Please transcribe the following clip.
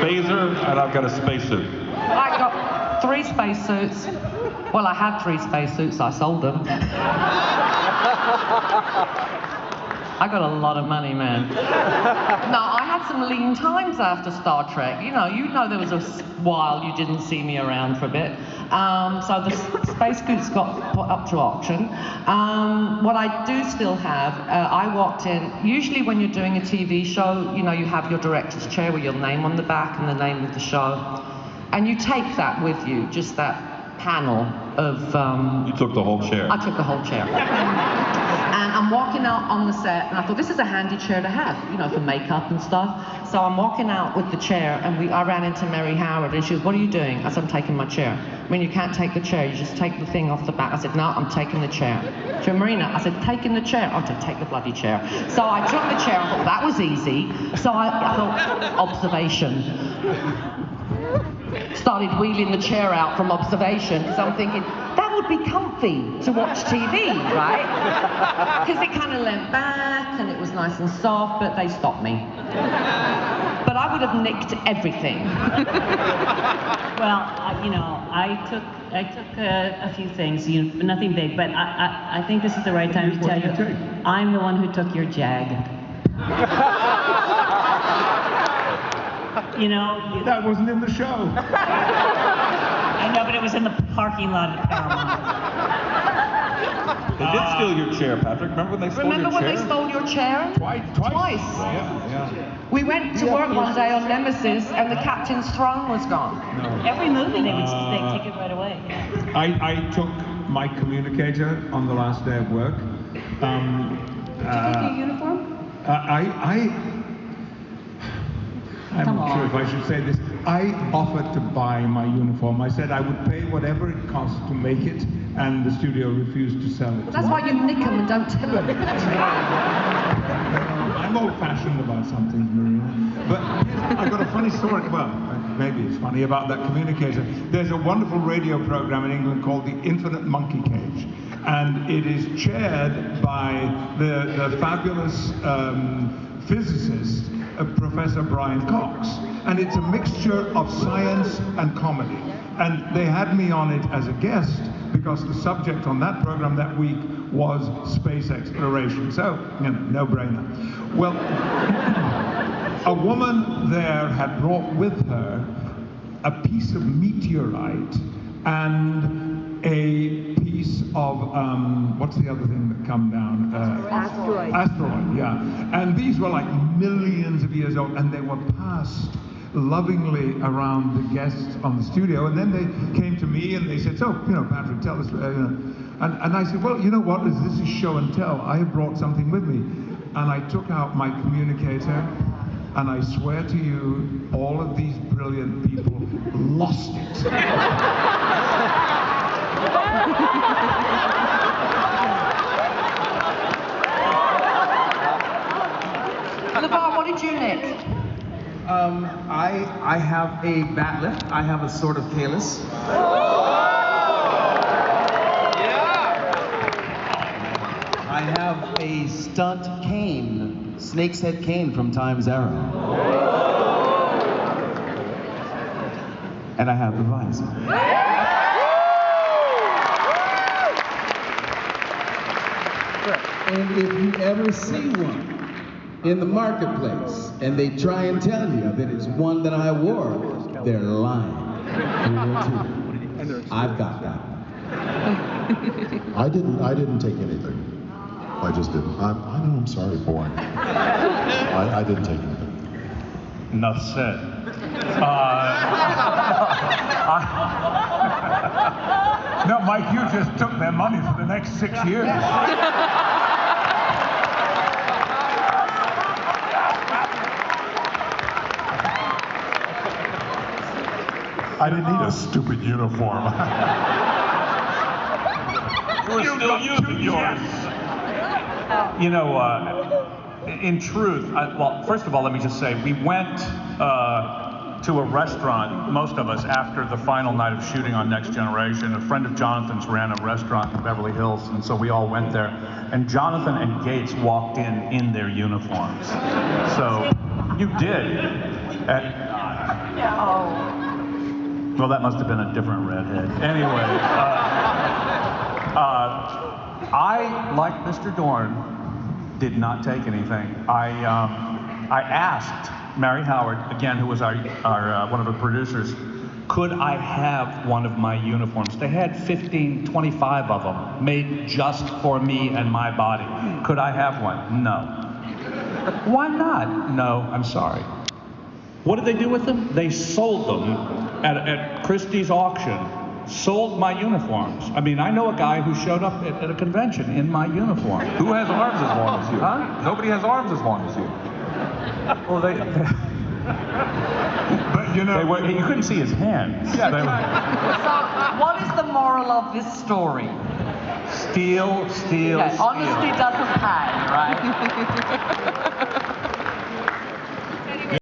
phaser, and I've got a spacesuit. I got 3 spacesuits. Well, I had 3 spacesuits, I sold them. I got a lot of money, man. No, I had some lean times after Star Trek. You know there was a while you didn't see me around for a bit. So the spacesuits got put up to auction. What I do still have, I walked in, usually when you're doing a TV show, you have your director's chair with your name on the back and the name of the show. And you take that with you, just that panel of... You took the whole chair. I took the whole chair. And I'm walking out on the set, and I thought, this is a handy chair to have, for makeup and stuff. So I'm walking out with the chair, and I ran into Mary Howard, and she was, what are you doing? I said, I'm taking my chair. I mean, you can't take the chair, you just take the thing off the back. I said, no, I'm taking the chair. She said, Marina, I said, taking the chair. I said, take the bloody chair. So I took the chair, I thought, that was easy. So I thought, observation. Started wheeling the chair out from observation, because I'm thinking, that would be comfy to watch TV, right? Because it kind of leant back, and it was nice and soft, but they stopped me. But I would have nicked everything. Well, I took a few things, nothing big, but I think this is the right time to tell you, I'm the one who took your Jag. That wasn't in the show. I know, but it was in the parking lot at Paramount. They did steal your chair, Patrick. Remember when they stole your chair? Remember when they stole your chair? Twice. Yeah. We went to work one day on Nemesis, and the captain's throne was gone. No. Every movie they'd take it right away. I took my communicator on the last day of work. Did you take your uniform? I'm not sure if I should say this. I offered to buy my uniform. I said I would pay whatever it cost to make it, and the studio refused to sell it. Well, that's why you nick them and don't tell them. I'm old-fashioned about some things, Marina. But I've got a funny story. Well, maybe it's funny about that communicator. There's a wonderful radio program in England called The Infinite Monkey Cage, and it is chaired by the fabulous physicist, Professor Brian Cox, and it's a mixture of science and comedy. And they had me on it as a guest because the subject on that program that week was space exploration. So, no brainer. Well, a woman there had brought with her a piece of meteorite and a piece of, what's the other thing that come down? Asteroid. Asteroid, yeah. And these were like millions of years old, and they were passed lovingly around the guests on the studio. And then they came to me and they said, so, Patrick, tell us, And I said, well, you know what, this is show and tell. I have brought something with me. And I took out my communicator, and I swear to you, all of these brilliant people lost it. LeVar, what did you nick? I have a bat lift. I have a sort of Kalis. I have a stunt cane, snake's head cane from Time's Arrow. And I have the visor. And if you ever see one in the marketplace and they try and tell you that it's one that I wore, they're lying. I've got that. I didn't take anything. I just didn't. I know, I'm sorry, boy. I didn't take anything. Enough said. No, Mike, you just took their money for the next 6 years. I didn't need a stupid uniform. We're still using yours. In truth, well, first of all, let me just say, we went to a restaurant, most of us, after the final night of shooting on Next Generation. A friend of Jonathan's ran a restaurant in Beverly Hills, and so we all went there. And Jonathan and Gates walked in their uniforms. So You did. Well, that must have been a different redhead. Anyway, I, like Mr. Dorn, did not take anything. I asked Mary Howard, again, who was our one of the producers, could I have one of my uniforms? They had 15, 25 of them made just for me and my body. Could I have one? No. Why not? No, I'm sorry. What did they do with them? They sold them at Christie's auction. Sold my uniforms. I mean, I know a guy who showed up at a convention in my uniform. Who has arms as long as you? Huh? Nobody has arms as long as you. Well, But you know, you couldn't see his hands. So, what is the moral of this story? Steal, Okay, honesty doesn't pay, right?